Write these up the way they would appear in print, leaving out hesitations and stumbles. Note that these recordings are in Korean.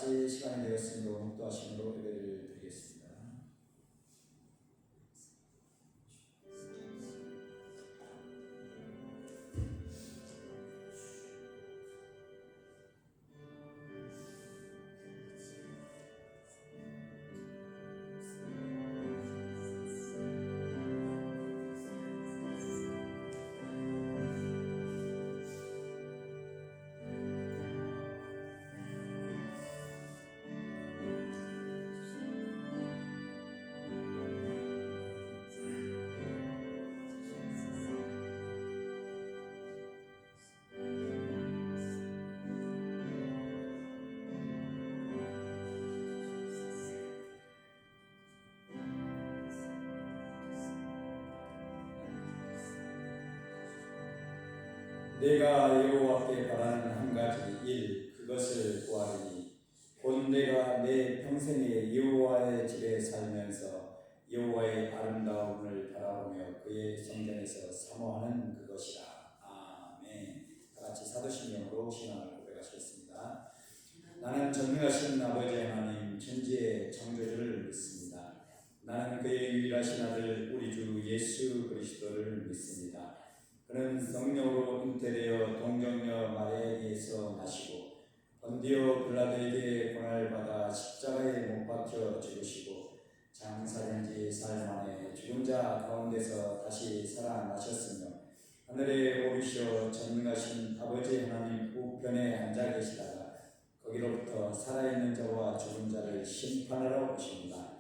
같이 시간이 되었으므로 묵도하심으로 예배를 드리겠습니다. 내가 여호와께 바라는 한 가지 일 그것을 구하리니 곧 내가 내 평생에 여호와의 집에 살면서 여호와의 아름다움을 바라보며 그의 성전에서 사모하는 그것이라. 아멘. 다같이 사도신경으로 신앙을 고백하시겠습니다. 나는 전능하신 아버지 하나님 천지의 창조주를 믿습니다. 나는 그의 유일하신 아들 우리 주 예수 그리스도를 믿습니다. 그는 성령으로 잉태되어 동정녀 마리아에게서 나시고 본디오 빌라도에게 고난을 받아 십자가에 못 박혀 죽으시고 장사된 지 사흘 만에 죽은 자 가운데서 다시 살아나셨으며 하늘에 오르시어 전능하신 아버지 하나님 우편에 앉아 계시다가 거기로부터 살아있는 자와 죽은 자를 심판하러 오십니다.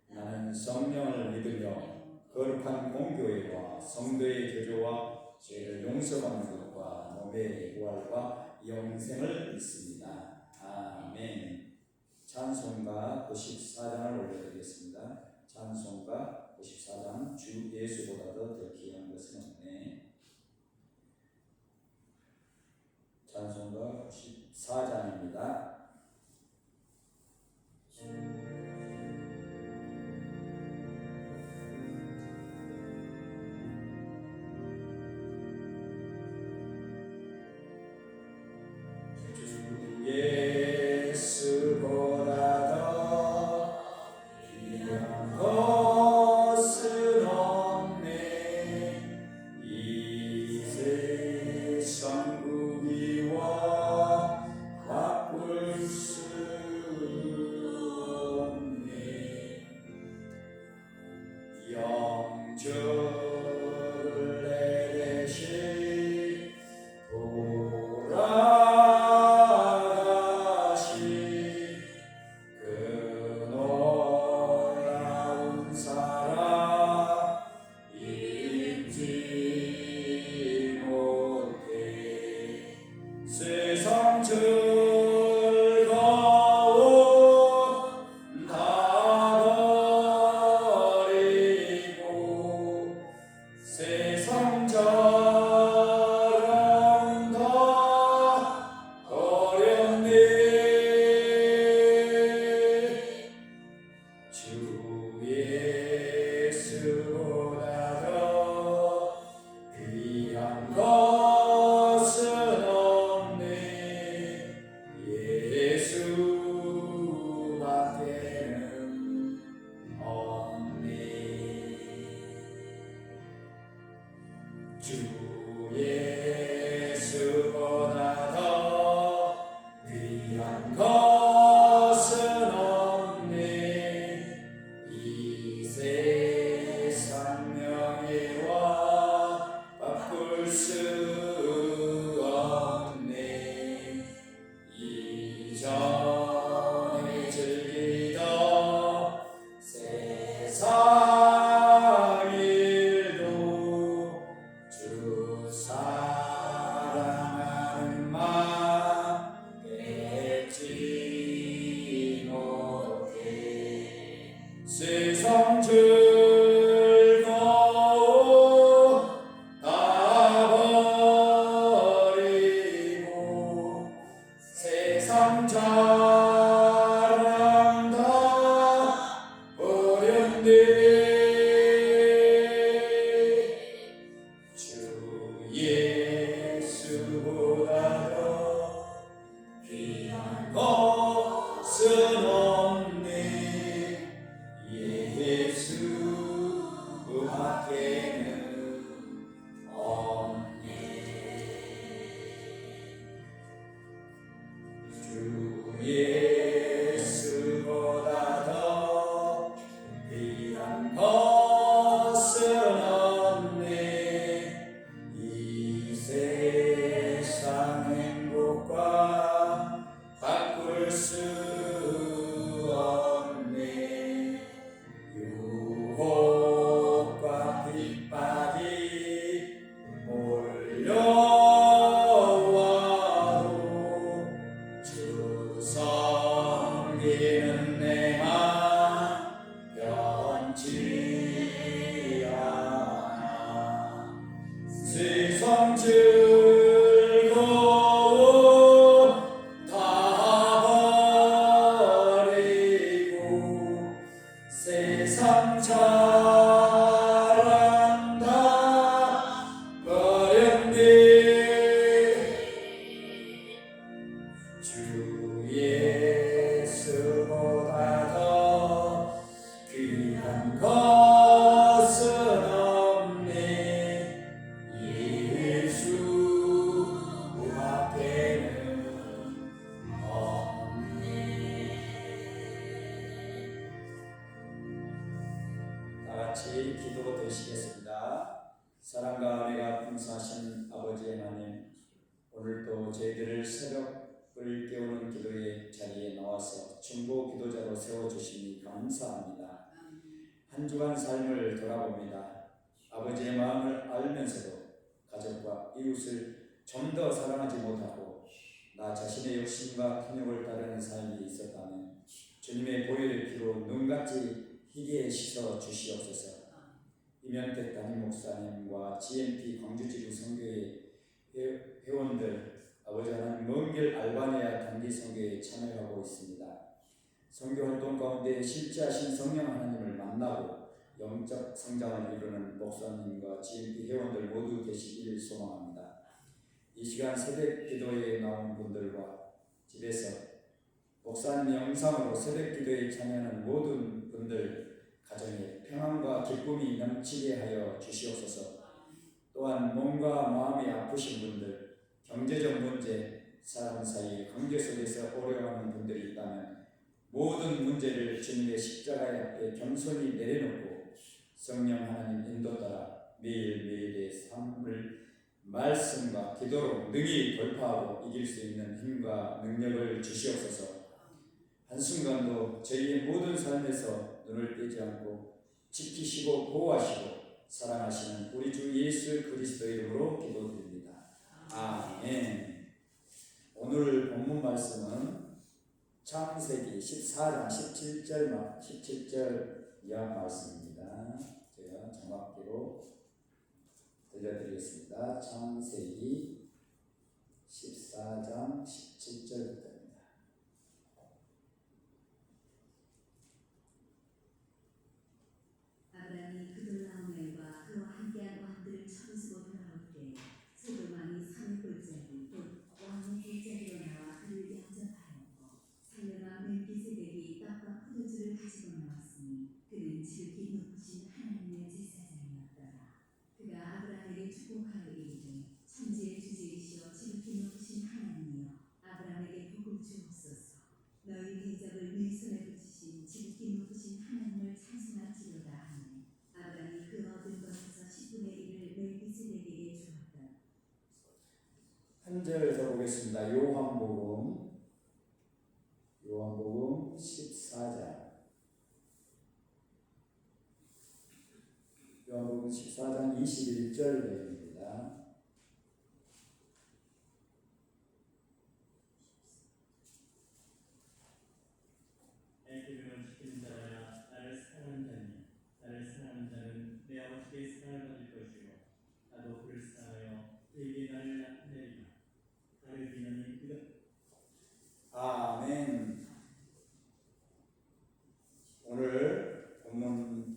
나는 성령을 믿으며 거룩한 공교회와 성도의 교조와 죄를 용서받는 것과 몸의 부활과 영생을 믿습니다. 아멘. 찬송가 94장을 올려드리겠습니다. 찬송가 94장 주 예수보다도 더 귀한 것은 없네. 찬송가 94장입니다. 예수보다 더 귀한 것은 없네. 이 세상 구비와 바꿀 없네. 예수 그 밖에는 없네. 주 예수보다 더 귀한 것은 없네. 이 세상 행복과 바꿀 수 없네. 유혹과 핍박이 몰려와도 주 섬기는 내 맘 변치 않아. 세상 즐거움 다 버리고 세상 자랑 다 버렸네. 주 예수보다 더 귀한 것은 없네. 예수 그 앞에는 없네. 다 같이 기도 드시겠습니다. 사랑과 은혜가 풍성하신 아버지 하나님, 오늘도 저희들을 새벽을 깨우는 기도의 자리에 나와서 중보 기도자로 세워주시니 감사합니다. 한 주간 삶을 돌아봅니다. 아버지의 마음을 알면서도 가족과 이웃을 좀 더 사랑하지 못하고 나 자신의 욕심과 탐욕을 따르는 삶이 있었다면 주님의 보혈의 피로 눈같이 희게 씻어 주시옵소서. 이면택 담임 목사님과 GMP 광주지구 선교회 회원들, 아버지 하나님 먼 길 알바니아 단기 선교에 참여하고 있습니다. 선교 활동 가운데 실제하신 성령 하나님을 만나고 영적 성장을 이루는 목사님과 GMP 회원들 모두 되시길 소망합니다. 이 시간 새벽 기도에 나온 분들과 집에서 목사님 영상으로 새벽 기도에 참여하는 모든 분들 가정에 평안과 기쁨이 넘치게 하여 주시옵소서. 또한 몸과 마음이 아프신 분들, 경제적 문제, 사람 사이 관계 속에서 어려워하는 분들이 있다면 모든 문제를 주님의 십자가 앞에 겸손히 내려놓고 성령 하나님 인도 따라 매일매일의 삶을 말씀과 기도로 능히 돌파하고 이길 수 있는 힘과 능력을 주시옵소서. 한순간도 저희의 모든 삶에서 눈을 떼지 않고 지키시고 보호하시고 사랑하시는 우리 주 예수 그리스도 이름으로 기도드립니다. 아멘. 오늘 본문 말씀은 창세기 14장 17절 이하 말씀입니다. 제가 정확히로 들려드리겠습니다. 창세기 14장 17절부터입니다. 아브라함이 그돌라오멜과 그와 함께한 왕들을 처리수고 돌아올 때 소돔왕이 산의 골짜기 곧 왕의 골짜기로 나와 그를 영접하였고 살려가 멜기세덱이 떡과 포도주를 가지고 나왔으니 그는 지극히 높으신 하나님의 제사장이었더라. 그가 아브라함에게 축복하여 이르되 천지의 주제이시여 지극히 높으신 하나님이여 아브라함에게 복을 주옵소서. 너희 대적을 네 손에 붙이신 지극히 높으신 하나님을 찬송할지로다 하니 아브라함이 그 얻은 것에서 10분의 1을 멜기세덱에게 주었다. 한 절 더 보겠습니다. 요한복음 14장 요한복음 14장 21절 내용입니다. 내 계명을 지키는 자라야 나를 사랑하는 자니 나를 사랑하는 자는 내 아버지께 사랑을 받을 것이요 나도 그를 사랑하여 그에게 나를 나타내리라. 나를 비나니 그가 아멘. 오늘 본문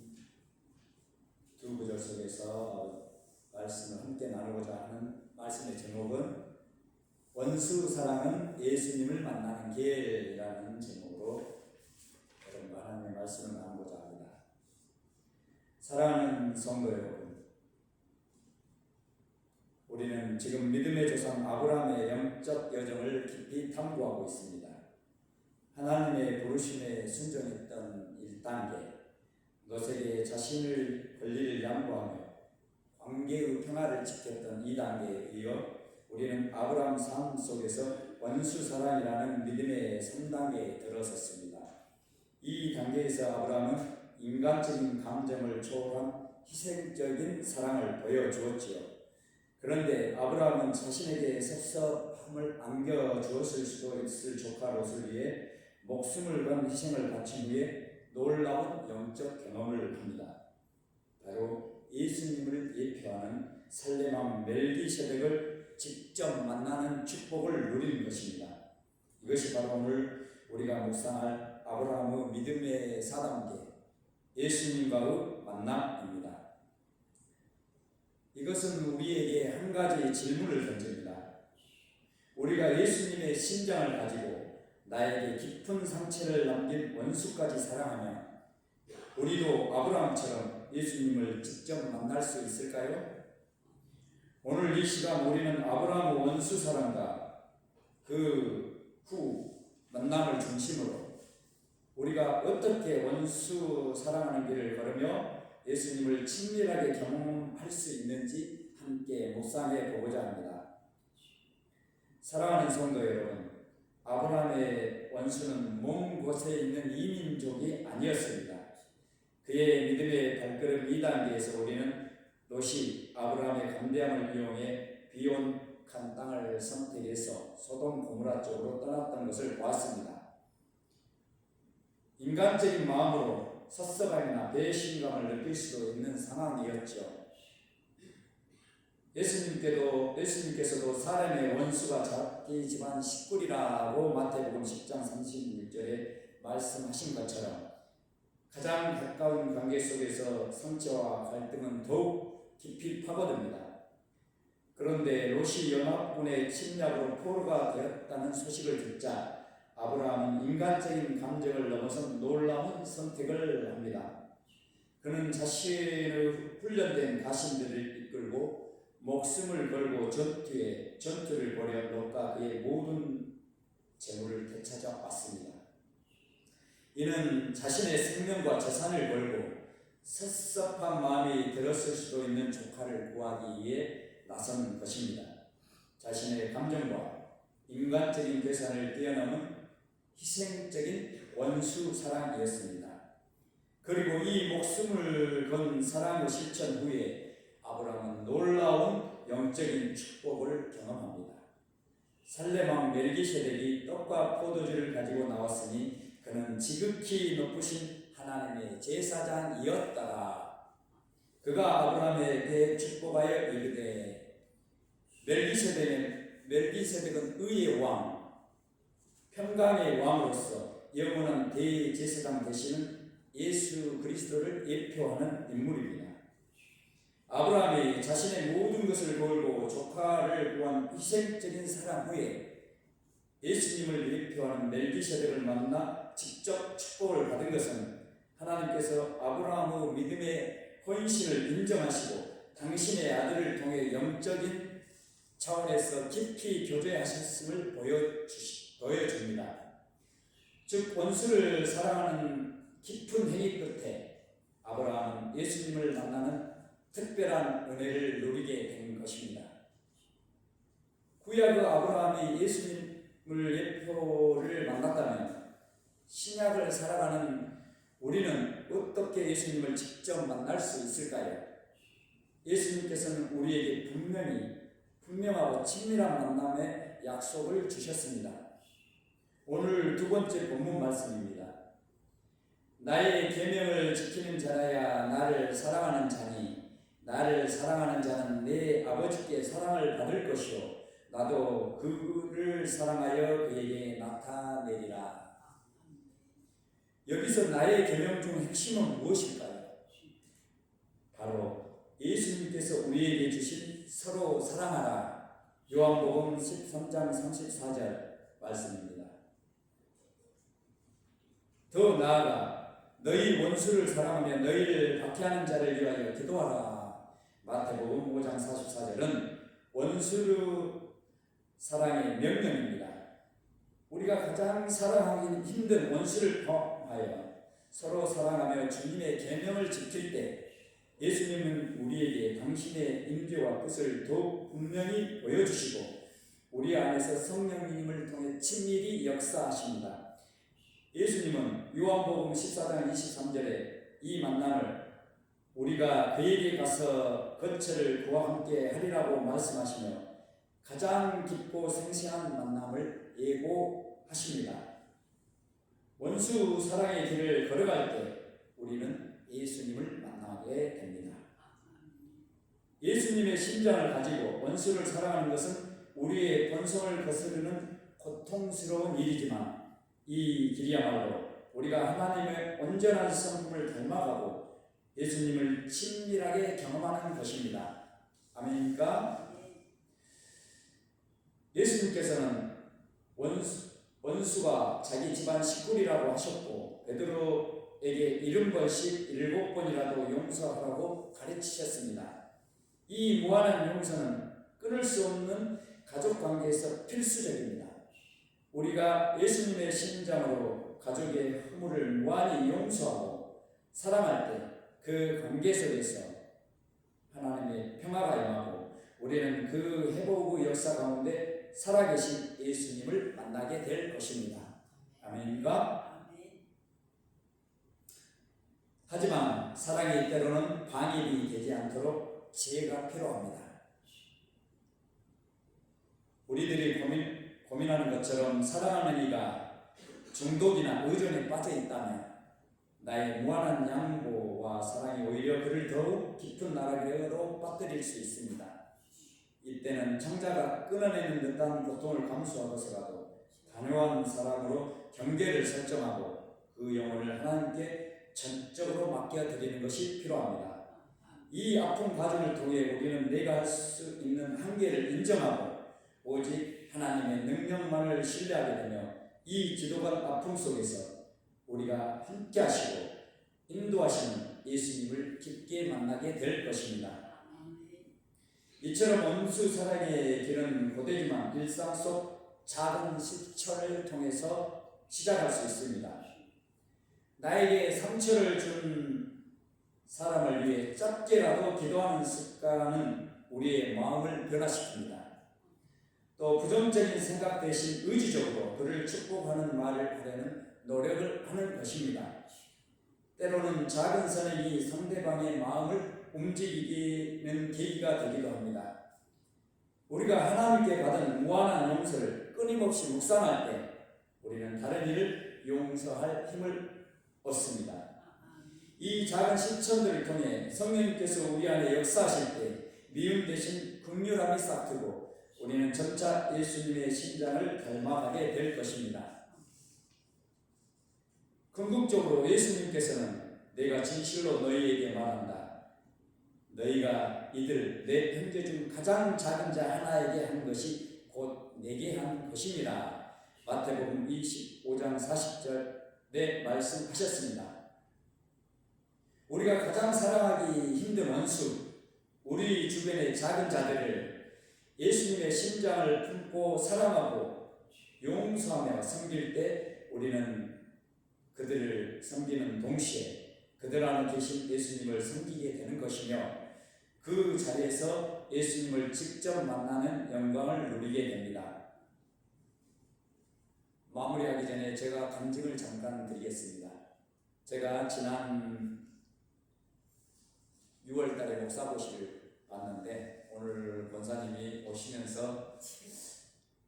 두 구절 속에서 말씀을 함께 나누고자 하는 말씀의 제목은 원수 사랑은 예수님을 만나는 길이라는 제목으로 우리는 지금 믿음의 조상 아브라함의 영적 여정을 깊이 탐구하고 있습니다. 하나님의 부르심에 순종했던 1단계, 노색에 자신의 권리를 양보하며 관계의 평화를 지켰던 2단계에 이어 우리는 아브라함 삶 속에서 원수사랑이라는 믿음의 3단계에 들어섰습니다. 이 단계에서 아브라함은 인간적인 감정을 초월한 희생적인 사랑을 보여주었지요. 그런데 아브라함은 자신에게 섭섭함을 안겨주었을 수도 있을 조카 롯을 위해 목숨을 건 희생을 바친 후에 놀라운 영적 경험을 합니다. 바로 예수님을 예표하는 살렘왕 멜기세덱을 직접 만나는 축복을 누리는 것입니다. 이것이 바로 오늘 우리가 묵상할 아브라함의 믿음의 4단계, 예수님과의 만남입니다. 이것은 우리에게 한 가지 질문을 던집니다. 우리가 예수님의 심장을 가지고 나에게 깊은 상처를 남긴 원수까지 사랑하며 우리도 아브라함처럼 예수님을 직접 만날 수 있을까요? 오늘 이 시간 우리는 아브라함의 원수 사랑과 그 후 만남을 중심으로 우리가 어떻게 원수 사랑하는 길을 걸으며 예수님을 친밀하게 경험할 수 있는지 함께 묵상해 보고자 합니다. 사랑하는 성도 여러분, 아브라함의 원수는 먼 곳에 있는 이민족이 아니었습니다. 그의 믿음의 발걸음 2단계에서 우리는 롯이 아브라함의 간대함을 이용해 비옥한 땅을 선택해서 소돔 고모라 쪽으로 떠났던 것을 보았습니다. 인간적인 마음으로 섭섭함이나 배신감을 느낄 수도 있는 상황이었죠. 예수님께서도 사람의 원수가 자기 집안 식구리라고 마태복음 10장 36절에 말씀하신 것처럼 가장 가까운 관계 속에서 상처와 갈등은 더욱 깊이 파고듭니다. 그런데 롯이 연합군의 침략으로 포로가 되었다는 소식을 듣자 아브라함은 인간적인 감정을 넘어선 놀라운 선택을 합니다. 그는 자신의 훈련된 가신들을 이끌고 목숨을 걸고 전투를 벌여 롯과 그의 모든 재물을 되찾아 왔습니다. 이는 자신의 생명과 재산을 걸고 섭섭한 마음이 들었을 수도 있는 조카를 구하기 위해 나선 것입니다. 자신의 감정과 인간적인 계산을 뛰어넘은 희생적인 원수 사랑이었습니다. 그리고 이 목숨을 건 사랑의 실천 후에 아브라함은 놀라운 영적인 축복을 경험합니다. 살렘왕 멜기세덱이 떡과 포도주를 가지고 나왔으니 그는 지극히 높으신 하나님의 제사장이었다가 그가 아브라함에게 축복하여 이르되 멜기세덱은 의의 왕, 평강의 왕으로서 영원한 대제사장 되시는 예수 그리스도를 예표하는 인물입니다. 아브라함이 자신의 모든 것을 걸고 조카를 구한 희생적인 사랑 후에 예수님을 예표하는 멜기세덱을 만나 직접 축복을 받은 것은 하나님께서 아브라함의 믿음의 헌신을 인정하시고 당신의 아들을 통해 영적인 차원에서 깊이 교제하셨음을 보여줍니다. 즉 원수를 사랑하는 깊은 행위 끝에 아브라함은 예수님을 만나는 특별한 은혜를 누리게 된 것입니다. 구약의 아브라함이 예수님을 예표를 만났다면 신약을 살아가는 우리는 어떻게 예수님을 직접 만날 수 있을까요? 예수님께서는 우리에게 분명하고 친밀한 만남의 약속을 주셨습니다. 오늘 두 번째 본문 말씀입니다. 나의 계명을 지키는 자라야 나를 사랑하는 자니 나를 사랑하는 자는 내 아버지께 사랑을 받을 것이요 나도 그를 사랑하여 그에게 나타내리라. 여기서 나의 계명 중 핵심은 무엇일까요? 바로 예수님께서 우리에게 주신 서로 사랑하라. 요한복음 13장 34절 말씀입니다. 더 나아가 너희 원수를 사랑하며 너희를 박해하는 자를 위하여 기도하라. 마태복음 5장 44절은 원수 사랑의 명령입니다. 우리가 가장 사랑하기 힘든 원수를 포함하여 서로 사랑하며 주님의 계명을 지킬 때 예수님은 우리에게 당신의 임재와 뜻을 더욱 분명히 보여주시고 우리 안에서 성령님을 통해 친밀히 역사하십니다. 예수님은 요한복음 14장 23절에 이 만남을 우리가 그에게 가서 거처를 그와 함께 하리라고 말씀하시며 가장 깊고 생생한 만남을 예고하십니다. 원수 사랑의 길을 걸어갈 때 우리는 예수님을 만나게 됩니다. 예수님의 심장을 가지고 원수를 사랑하는 것은 우리의 본성을 거스르는 고통스러운 일이지만 이 길이야말로 우리가 하나님의 온전한 성품을 닮아가고 예수님을 친밀하게 경험하는 것입니다. 아멘입니까? 예수님께서는 원수가 자기 집안 식구리라고 하셨고 베드로에게 70번씩 7번이라도 용서하라고 가르치셨습니다. 이 무한한 용서는 끊을 수 없는 가족 관계에서 필수적입니다. 우리가 예수님의 심장으로 가족의 허물을 무한히 용서하고 사랑할 때 그 관계 속에서 하나님의 평화가 임하고 우리는 그 회복의 역사 가운데 살아계신 예수님을 만나게 될 것입니다. 아멘입니까? 하지만 사랑이 때로는 방임이 되지 않도록 지혜가 필요합니다. 우리들이 고민하는 것처럼 사랑하는 이가 중독이나 의존에 빠져 있다면 나의 무한한 양보와 사랑이 오히려 그를 더욱 깊은 나락으로 빠뜨릴 수 있습니다. 이때는 청자가 끊어내는 듯한 고통을 감수하고서라도 단호한 사랑으로 경계를 설정하고 그 영혼을 하나님께 전적으로 맡겨드리는 것이 필요합니다. 이 아픈 과정을 통해 우리는 내가 할 수 있는 한계를 인정하고 오직 하나님의 능력만을 신뢰하게 되며 이 지독한 아픔 속에서 우리가 함께 하시고 인도하시는 예수님을 깊게 만나게 될 것입니다. 이처럼 원수 사랑의 길은 고되지만 일상 속 작은 실천을 통해서 시작할 수 있습니다. 나에게 상처를 준 사람을 위해 짧게라도 기도하는 습관은 우리의 마음을 변화시킵니다. 또 부정적인 생각 대신 의지적으로 그를 축복하는 말을 하려는 노력을 하는 것입니다. 때로는 작은 선행이 상대방의 마음을 움직이는 계기가 되기도 합니다. 우리가 하나님께 받은 무한한 용서를 끊임없이 묵상할 때 우리는 다른 이를 용서할 힘을 얻습니다. 이 작은 실천들을 통해 성령님께서 우리 안에 역사하실 때 미움 대신 긍휼함이 싹트고 우리는 점차 예수님의 심장을 닮아가게 될 것입니다. 궁극적으로 예수님께서는 내가 진실로 너희에게 말한다. 너희가 이들 내 편져 중 가장 작은 자 하나에게 한 것이 곧 내게 한 것입니다. 마태복음 25장 40절에 말씀하셨습니다. 우리가 가장 사랑하기 힘든 원수, 우리 주변의 작은 자들을 예수님의 심장을 품고 사랑하고 용서하며 섬길 때 우리는 그들을 섬기는 동시에 그들 안에 계신 예수님을 섬기게 되는 것이며 그 자리에서 예수님을 직접 만나는 영광을 누리게 됩니다. 마무리하기 전에 제가 간증을 잠깐 드리겠습니다. 제가 지난 6월달에 목사고시를 봤는데 오늘 권사님이 오시면서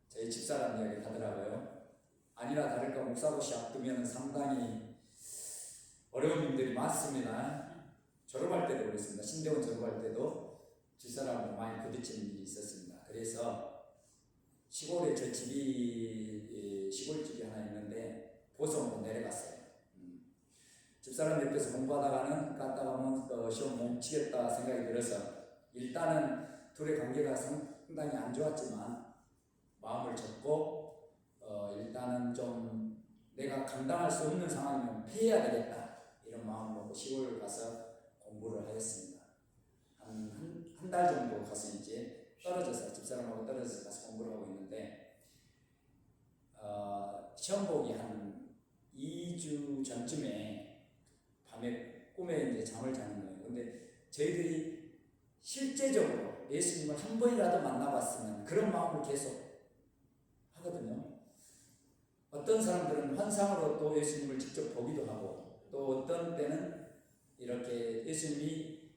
저희 집사람 이야기를 하더라고요. 아니라 다를까 목사고시 앞두면 상당히 어려운 일들이 많습니다. 졸업할 때도 그랬습니다. 신대원 졸업할 때도 집사람하고 많이 부딪히는 일이 있었습니다. 그래서 시골에 저 집이 시골집이 하나 있는데 보성으로 내려갔어요. 집사람 옆에서 공부하다가는 갔다 가면 시험 못 치겠다 생각이 들어서 일단은 둘의 관계가 상당히 안 좋았지만 마음을 접고 일단은 좀 내가 감당할 수 없는 상황이면 피해야 되겠다 이런 마음을 먹고 시골 가서 공부를 하였습니다. 한 달 정도 가서 이제 떨어져서 집사람하고 떨어져서 가서 공부를 하고 있는데 시험 보기 한 2주 전쯤에 밤에 꿈에 이제 잠을 자는 거예요. 근데 저희들이 실제적으로 예수님을 한 번이라도 만나봤으면 그런 마음을 계속 하거든요. 어떤 사람들은 환상으로 또 예수님을 직접 보기도 하고 또 어떤 때는 이렇게 예수님이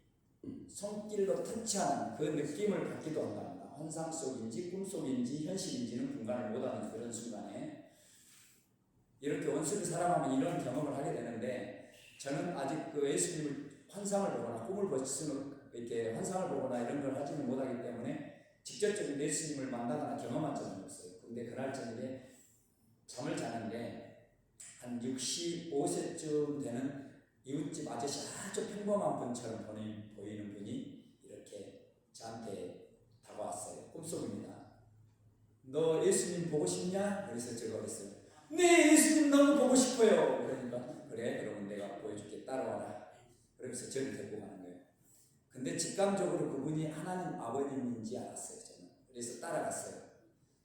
손길로 터치하는 그 느낌을 받기도 한답니다. 환상 속인지 꿈 속인지 현실인지는 분간을 못하는 그런 순간에 이렇게 원수를 사랑하면 이런 경험을 하게 되는데 저는 아직 그 예수님을 환상을 보거나 꿈을 볼 수는 이렇게 환상을 보거나 이런 걸 하지는 못하기 때문에 직접적인 예수님을 만나거나 경험한 적은 없어요. 근데 그날 저녁에 잠을 자는데 한 65세쯤 되는 이웃집 아저씨 아주 평범한 분처럼 보이는 분이 이렇게 저한테 다가왔어요. 꿈속입니다. 너 예수님 보고 싶냐? 그래서 제가 그랬어요. 네, 예수님 너무 보고 싶어요. 그러니까 그래, 그러면 내가 보여줄게. 따라와라. 그러면서 저를 데리고 가는 거예요. 근데 직감적으로 그분이 하나님 아버님인지 알았어요. 저는. 그래서 따라갔어요.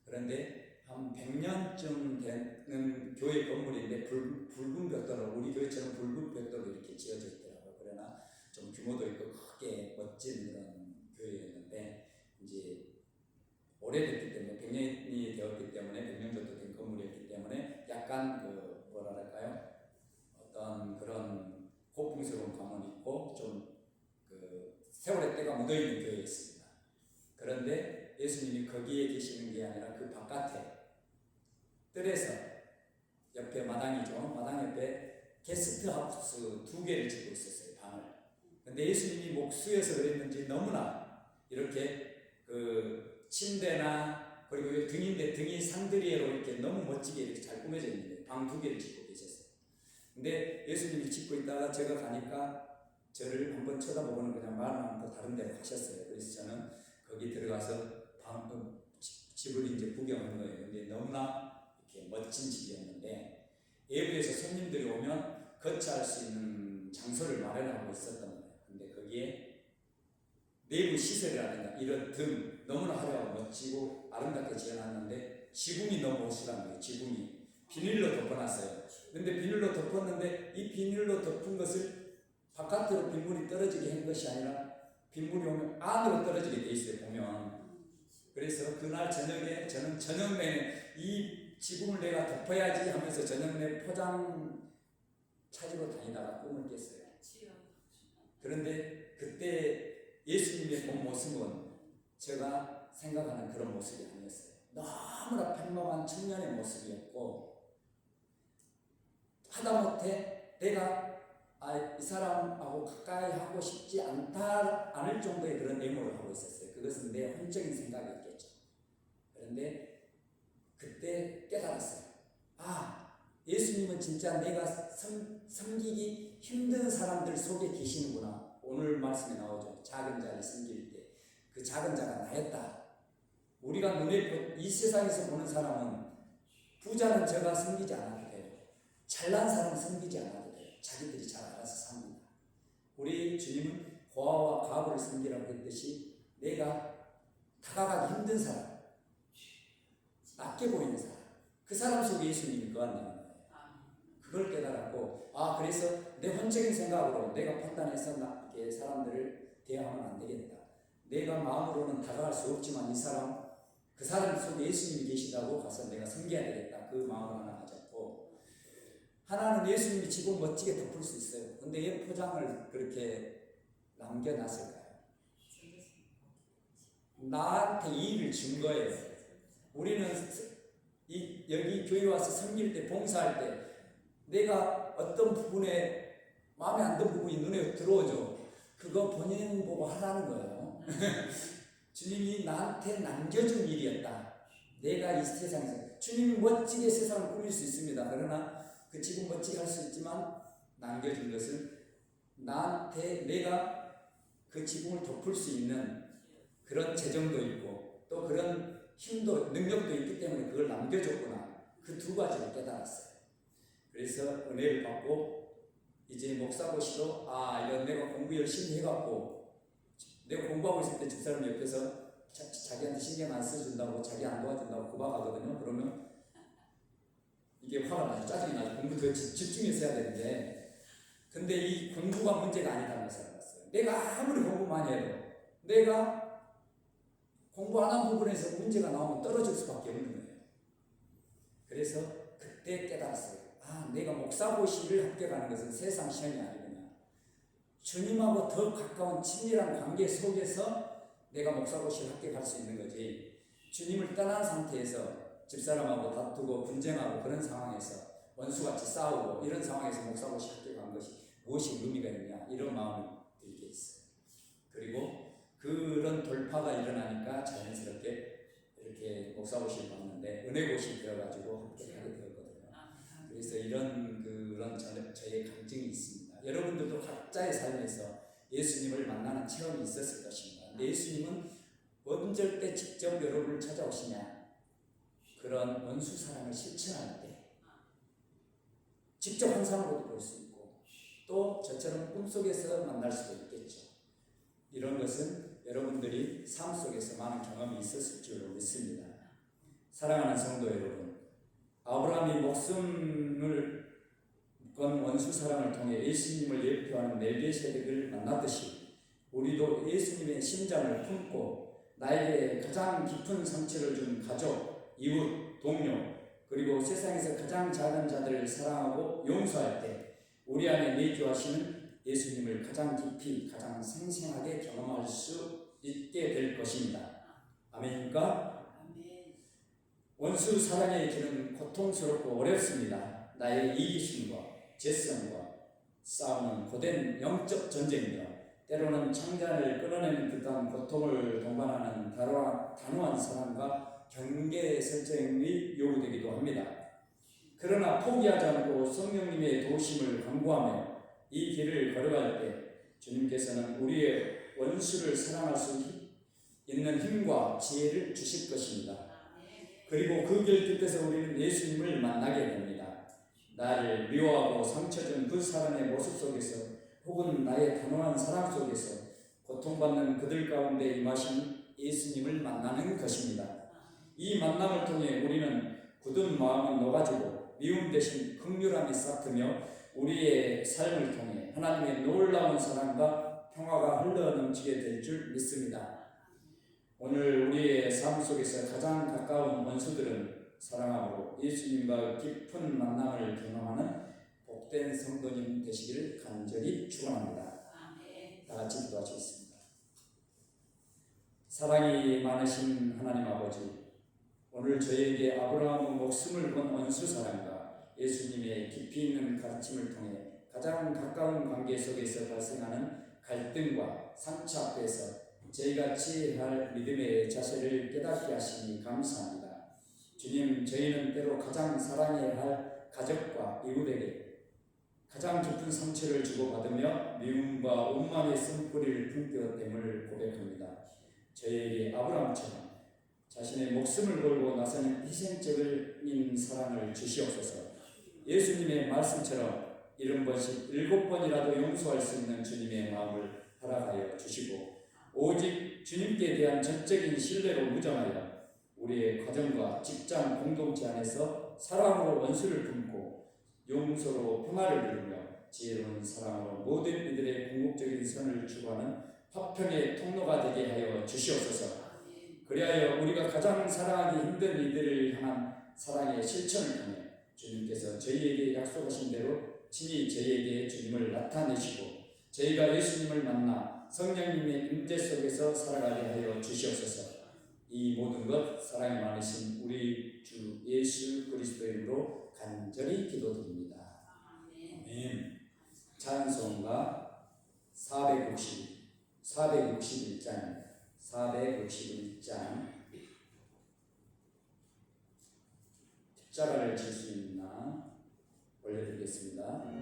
그런데 한 100년쯤 되는 교회 건물인데 붉은 벽돌로 우리 교회처럼 붉은 벽돌로 이렇게 지어져 있더라고요. 그러나 좀 규모도 있고 크게 멋진 그런 교회였는데 이제 오래됐기 때문에 100년이 되었기 때문에 100년 정도 된 건물이었기 때문에 약간 그 뭐랄까요? 어떤 그런 고풍스러운 감은 있고 좀 그 세월의 때가 묻어있는 교회였습니다. 그런데 예수님이 거기에 계시는 게 아니라 그 바깥에 뜰에서 옆에 마당이죠. 마당 옆에 게스트하우스 2개를 짓고 있었어요. 방을. 근데 예수님이 목수여서 그랬는지 너무나 이렇게 그 침대나 그리고 등인데 등이 상드리에로 이렇게 너무 멋지게 이렇게 잘 꾸며져 있는데 방 2개를 짓고 계셨어요. 근데 예수님이 짓고 있다가 제가 가니까 저를 한번 쳐다보고는 그냥 말은 않고 다른 데로 가셨어요. 그래서 저는 거기 들어가서 집을 이제 구경한 거예요. 근데 너무나 이렇게 멋진 집이었는데 외부에서 손님들이 오면 거처할 수 있는 장소를 마련하고 있었던 거예요. 근데 거기에 내부 시설이라든가 이런 등 너무나 화려하고 멋지고 아름답게 지어놨는데 지붕이 너무 오실한 거예요. 지붕이 비닐로 덮어놨어요. 근데 비닐로 덮었는데 이 비닐로 덮은 것을 바깥으로 빗물이 떨어지게 한 것이 아니라 빗물이 오면 안으로 떨어지게 돼 있어요. 보면. 그래서 그날 저녁에 저는 저녁 내내 이 지붕을 내가 덮어야지 하면서 저녁 내 포장 찾으러 다니다가 꿈을 깼어요. 그런데 그때 예수님의 본 모습은 제가 생각하는 그런 모습이 아니었어요. 너무나 평범한 청년의 모습이었고 하다못해 내가 이 사람하고 가까이 하고 싶지 않을 정도의 그런 외모를 하고 있었어요. 그것은 내 혼적인 생각이었겠죠. 그런데 그때 깨달았어요. 예수님은 진짜 내가 섬기기 힘든 사람들 속에 계시는구나. 오늘 말씀에 나오죠. 작은 자를 섬길 때 그 작은 자가 나였다. 우리가 눈에 이 세상에서 보는 사람은 부자는 저가 섬기지 않아도 돼요. 잘난 사람은 섬기지 않아도 돼요. 자기들이 잘 알아서 삽니다. 우리 주님은 고아와 과부를 섬기라고 했듯이 내가 다가가기 힘든 사람, 낮게 보이는 사람, 그 사람 속에 예수님이 거한다는 거예요. 그걸 깨달았고 그래서 내 혼적인 생각으로 내가 판단해서 나쁘게 사람들을 대하면 안 되겠다. 내가 마음으로는 다가갈 수 없지만 그 사람 속에 예수님이 계시다고 가서 내가 섬겨야 되겠다. 그 마음을 하나 가졌고 하나는 예수님이 지붕 멋지게 덮을 수 있어요. 근데 왜 포장을 그렇게 남겨놨을까요? 나한테 이익을 준 거예요. 우리는 여기 교회 와서 섬길 때 봉사할 때 내가 어떤 부분에 마음에 안 드는 부분이 눈에 들어오죠. 그거 본인 보고 하라는 거예요. 주님이 나한테 남겨준 일이었다. 내가 이 세상에서 주님이 멋지게 세상을 꾸밀 수 있습니다. 그러나 그 지금 멋지게 할 수 있지만 남겨준 것은 나한테 내가 그 지붕을 덮을 수 있는 그런 재정도 있고 또 그런 힘도 능력도 있기 때문에 그걸 남겨줬구나. 그 두 가지를 깨달았어요. 그래서 은혜를 받고 이제 목사고시도 이건 내가 공부 열심히 해갖고 내가 공부하고 있을 때 집사람 옆에서 자기한테 신경 안 써준다고, 자기 안 도와준다고 구박하거든요. 그러면 이게 화가 나죠. 짜증이 나죠. 공부 더 집중해서 해야 되는데, 근데 이 공부가 문제가 아니다는 것을 알았어요. 내가 아무리 공부 많이 해도 내가 공부 안 한 부분에서 문제가 나오면 떨어질 수밖에 없는 거예요. 그래서 그때 깨달았어요. 아, 내가 목사고시를 합격하는 것은 세상 시험이 아니구나. 주님하고 더 가까운 친밀한 관계 속에서 내가 목사고시를 합격할 수 있는 거지. 주님을 떠난 상태에서 집사람하고 다투고 분쟁하고 그런 상황에서 원수같이 싸우고 이런 상황에서 목사고시 합격한 것이 무엇이 의미가 있냐, 이런 마음이 들게 있어요. 그리고 그런 돌파가 일어나니까 자연스럽게 이렇게 목사고시를 받는데 은혜고시 되어가지고 합격하게 되었거든요. 그래서 이런 그런 저의 감정이 있습니다. 여러분들도 각자의 삶에서 예수님을 만나는 체험이 있었을 것입니다. 근데 예수님은 언제 때 직접 여러분을 찾아오시냐? 그런 원수 사랑을 실천할 때 직접 환상으로도 볼 수 있고 또 저처럼 꿈속에서 만날 수도 있겠죠. 이런 것은 여러분들이 삶 속에서 많은 경험이 있었을 줄로 믿습니다. 사랑하는 성도 여러분, 아브라함이 목숨을 건 원수 사랑을 통해 예수님을 예표하는 멜기세덱을 만났듯이 우리도 예수님의 심장을 품고 나에게 가장 깊은 상처를 준 가족, 이웃, 동료, 그리고 세상에서 가장 작은 자들을 사랑하고 용서할 때 우리 안에 내주하시는 예수님을 가장 깊이, 가장 생생하게 경험할 수 있게 될 것입니다. 아멘입니까? 원수 사랑의 길은 고통스럽고 어렵습니다. 나의 이기심과 재성과 싸우는 고된 영적 전쟁이며 때로는 창자를 끊어내는 듯한 고통을 동반하는 단호한 사랑과 경계 설정이 요구되기도 합니다. 그러나 포기하지 않고 성령님의 도우심을 간구하며 이 길을 걸어갈 때 주님께서는 우리의 원수를 사랑할 수 있는 힘과 지혜를 주실 것입니다. 그리고 그 길 끝에서 우리는 예수님을 만나게 됩니다. 나를 미워하고 상처 준 그 사람의 모습 속에서 혹은 나의 단호한 사랑 속에서 고통받는 그들 가운데 임하신 예수님을 만나는 것입니다. 이 만남을 통해 우리는 굳은 마음은 녹아지고 미움 대신 긍휼함이 싹트며 우리의 삶을 통해 하나님의 놀라운 사랑과 평화가 흘러넘치게 될 줄 믿습니다. 오늘 우리의 삶 속에서 가장 가까운 원수들은 사랑함으로 예수님과 깊은 만남을 경험하는 복된 성도님 되시기를 간절히 축원합니다. 다 같이 기도하시겠습니다. 사랑이 많으신 하나님 아버지, 오늘 저희에게 아브라함의 목숨을 건 원수 사랑과 예수님의 깊이 있는 가르침을 통해 가장 가까운 관계 속에서 발생하는 갈등과 상처 앞에서 저희가 취할 믿음의 자세를 깨닫게 하시니 감사합니다. 주님, 저희는 때로 가장 사랑해야 할 가족과 이웃에게 가장 깊은 상처를 주고받으며 미움과 원망의 쓴뿌리를 품격됨을 고백합니다. 저희에게 아브라함처럼 자신의 목숨을 걸고 나서는 희생적인 사랑을 주시옵소서. 예수님의 말씀처럼 70번씩 7번이라도 용서할 수 있는 주님의 마음을 허락하여 주시고 오직 주님께 대한 전적인 신뢰로 무장하여 우리의 가정과 직장 공동체 안에서 사랑으로 원수를 품고 용서로 평화를 이루며 지혜로운 사랑으로 모든 이들의 궁극적인 선을 추구하는 화평의 통로가 되게 하여 주시옵소서. 그리하여 우리가 가장 사랑하기 힘든 이들을 향한 사랑의 실천을 통해 주님께서 저희에게 약속하신 대로 친히 저희에게 주님을 나타내시고 저희가 예수님을 만나 성령님의 임재 속에서 살아가게 하여 주시옵소서. 이 모든 것 사랑이 많으신 우리 주 예수 그리스도의 이름으로 간절히 기도드립니다. 아멘. 찬송가 461장 461장 십자가를 질 수 있나 올려드리겠습니다.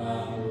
아버지